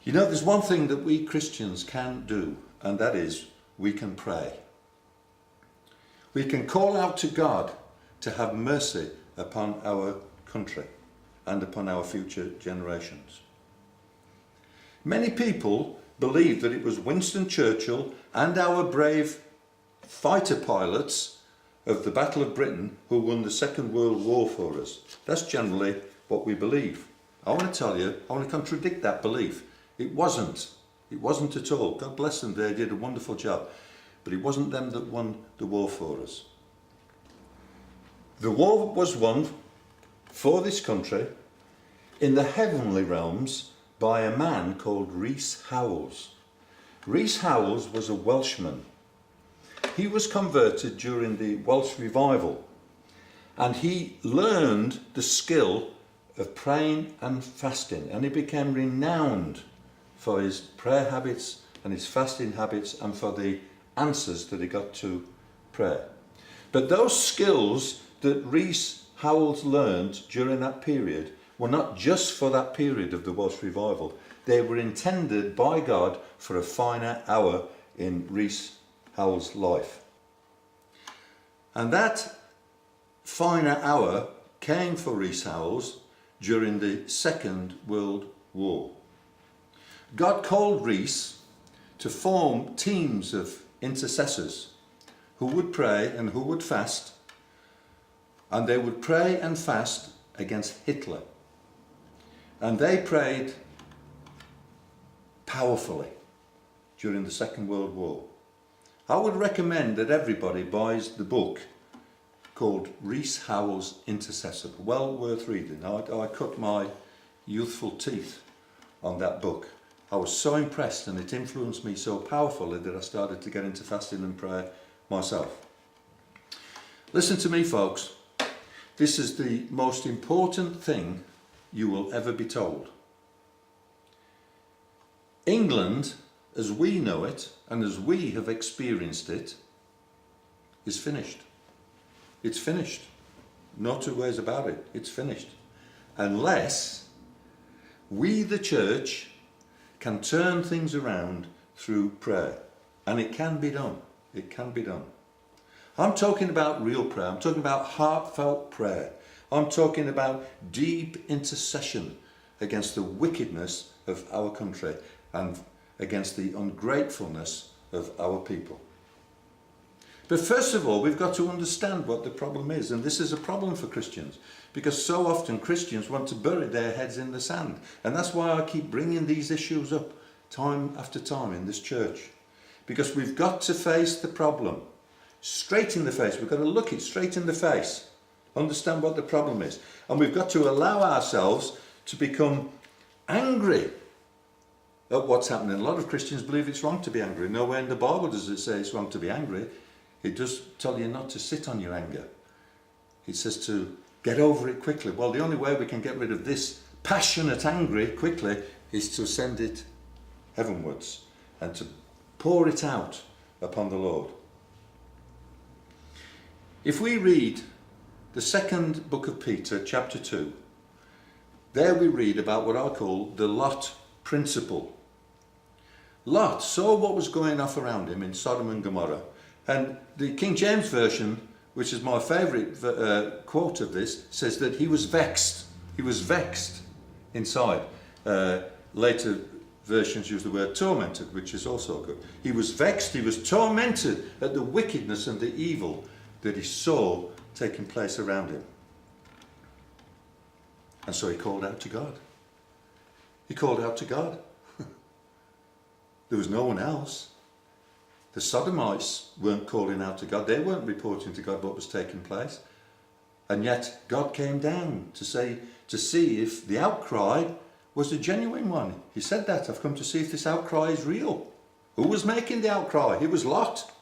You know, there's one thing that we Christians can do, and that is we can pray. We can call out to God to have mercy upon our country and upon our future generations. Many people believe that it was Winston Churchill and our brave fighter pilots of the Battle of Britain who won the Second World War for us. That's generally what we believe. I want to tell you, I want to contradict that belief. It wasn't. It wasn't at all. God bless them, they did a wonderful job. But it wasn't them that won the war for us. The war was won for this country in the heavenly realms by a man called Rees Howells. Rees Howells was a Welshman. He was converted during the Welsh revival, and he learned the skill of praying and fasting, and he became renowned for his prayer habits and his fasting habits and for the answers that he got to prayer. But those skills that Rees Howells learned during that period were not just for that period of the Welsh revival. They were intended by God for a finer hour in Rees Howells' life. And that finer hour came for Rees Howells during the Second World War. God called Rees to form teams of intercessors who would pray and who would fast, and they would pray and fast against Hitler. And they prayed powerfully during the Second World War. I would recommend that everybody buys the book called Rees Howells Intercessor. Well worth reading. I cut my youthful teeth on that book. I was so impressed, and it influenced me so powerfully that I started to get into fasting and prayer myself. Listen to me, folks. This is the most important thing you will ever be told. England, as we know it and as we have experienced it, is finished. It's finished. No two ways about it. It's finished. Unless we, the church, can turn things around through prayer. And it can be done. It can be done. I'm talking about real prayer. I'm talking about heartfelt prayer. I'm talking about deep intercession against the wickedness of our country and against the ungratefulness of our people. But first of all, we've got to understand what the problem is. And this is a problem for Christians, because so often Christians want to bury their heads in the sand. And that's why I keep bringing these issues up time after time in this church. Because we've got to face the problem straight in the face. We've got to look it straight in the face, understand what the problem is. And we've got to allow ourselves to become angry at what's happening. A lot of Christians believe it's wrong to be angry. Nowhere in the Bible does it say it's wrong to be angry. It does tell you not to sit on your anger. It says to get over it quickly. Well, the only way we can get rid of this passionate anger quickly is to send it heavenwards and to pour it out upon the Lord. If we read the second book of Peter, chapter 2, there we read about what I call the Lot principle. Lot saw what was going off around him in Sodom and Gomorrah, and the King James Version, which is my favourite quote of this, says that he was vexed. He was vexed inside. Later versions use the word tormented, which is also good. He was vexed, he was tormented at the wickedness and the evil that he saw taking place around him. And so he called out to God. He called out to God. There was no one else. The Sodomites weren't calling out to God. They weren't reporting to God what was taking place. And yet God came down to see if the outcry was a genuine one. He said that, I've come to see if this outcry is real. Who was making the outcry? It was Lot.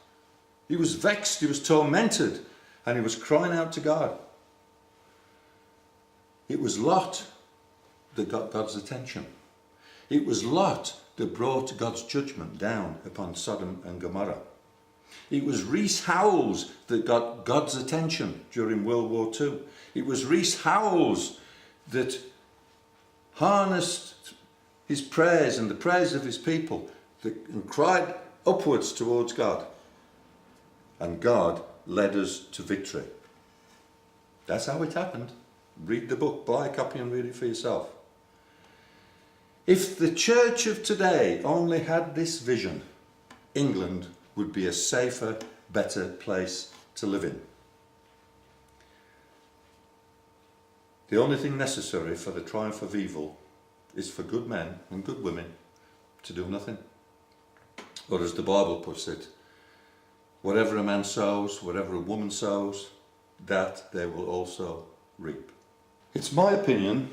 He was vexed, he was tormented, and he was crying out to God. It was Lot that got God's attention. It was Lot that brought God's judgment down upon Sodom and Gomorrah. It was Rees Howells that got God's attention during World War II. It was Rees Howells that harnessed his prayers and the prayers of his people and cried upwards towards God. And God led us to victory. That's how it happened. Read the book, buy a copy and read it for yourself. If the church of today only had this vision, England would be a safer, better place to live in. The only thing necessary for the triumph of evil is for good men and good women to do nothing. Or as the Bible puts it, whatever a man sows, whatever a woman sows, that they will also reap. It's my opinion,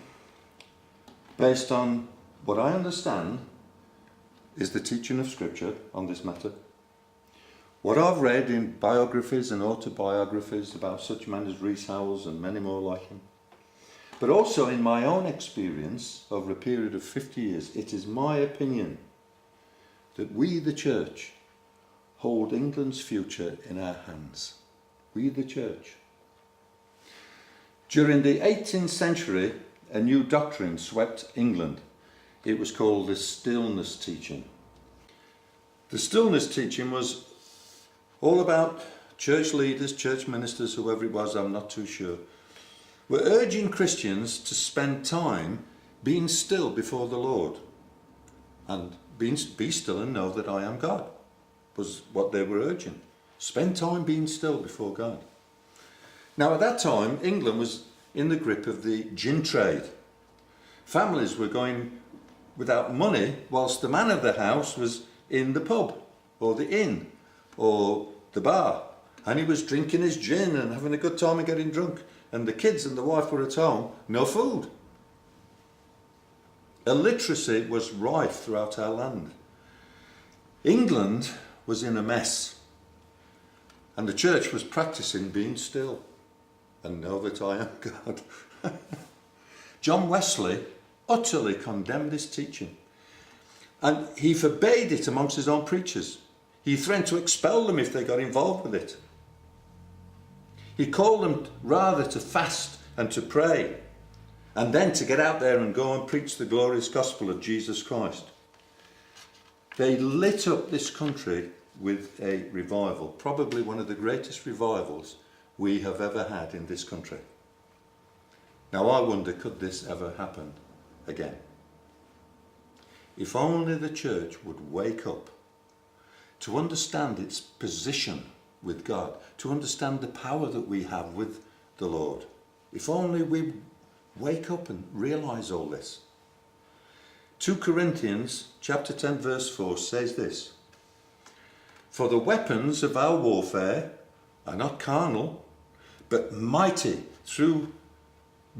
based on what I understand is the teaching of Scripture on this matter. What I've read in biographies and autobiographies about such men as Rees Howells and many more like him, but also in my own experience over a period of 50 years, it is my opinion that we, the church, hold England's future in our hands. We, the church. During the 18th century, a new doctrine swept England. It was called the stillness teaching. The stillness teaching was all about church leaders, church ministers, whoever it was, I'm not too sure, were urging Christians to spend time being still before the Lord. And be still and know that I am God, was what they were urging. Spend time being still before God. Now at that time, England was in the grip of the gin trade. Families were going without money whilst the man of the house was in the pub or the inn or the bar, and he was drinking his gin and having a good time and getting drunk, and the kids and the wife were at home, no food. Illiteracy was rife throughout our land. England was in a mess, and the church was practicing being still and know that I am God. John Wesley utterly condemned this teaching, and he forbade it amongst his own preachers. He threatened to expel them if they got involved with it. He called them rather to fast and to pray, and then to get out there and go and preach the glorious gospel of Jesus Christ. They lit up this country with a revival, probably one of the greatest revivals we have ever had in this country. Now I wonder, could this ever happen again? If only the church would wake up to understand its position with God, to understand the power that we have with the Lord. If only we wake up and realise all this. 2 Corinthians chapter 10 verse 4 says this: "For the weapons of our warfare are not carnal, but mighty through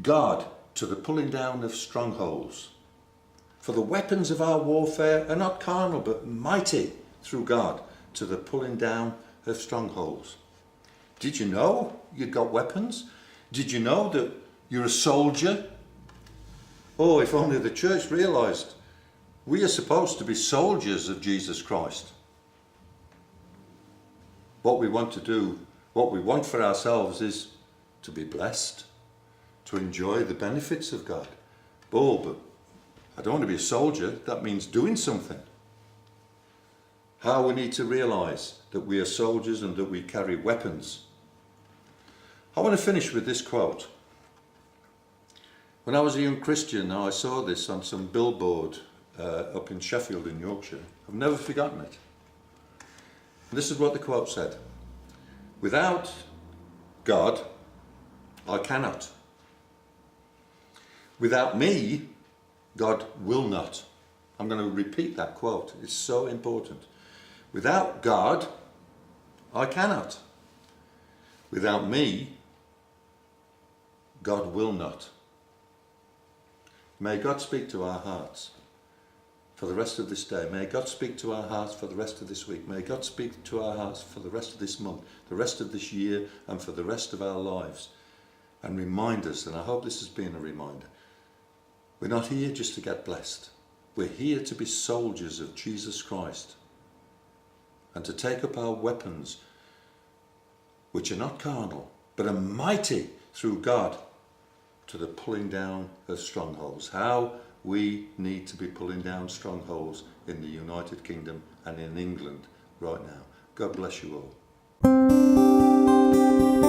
God to the pulling down of strongholds." For the weapons of our warfare are not carnal, but mighty through God to the pulling down of strongholds. Did you know you've got weapons? Did you know that you're a soldier? Oh, if only the church realised we are supposed to be soldiers of Jesus Christ. What we want to do, what we want for ourselves is to be blessed, to enjoy the benefits of God. Oh, but I don't want to be a soldier. That means doing something. How we need to realise that we are soldiers and that we carry weapons. I want to finish with this quote. When I was a young Christian, I saw this on some billboard up in Sheffield in Yorkshire. I've never forgotten it. And this is what the quote said: "Without God, I cannot. Without me, God will not." I'm going to repeat that quote. It's so important. Without God, I cannot. Without me, God will not. May God speak to our hearts for the rest of this day. May God speak to our hearts for the rest of this week. May God speak to our hearts for the rest of this month, the rest of this year, and for the rest of our lives. And remind us, and I hope this has been a reminder, we're not here just to get blessed. We're here to be soldiers of Jesus Christ and to take up our weapons, which are not carnal, but are mighty through God to the pulling down of strongholds. How We need to be pulling down strongholds in the United Kingdom and in England right now. God bless you all.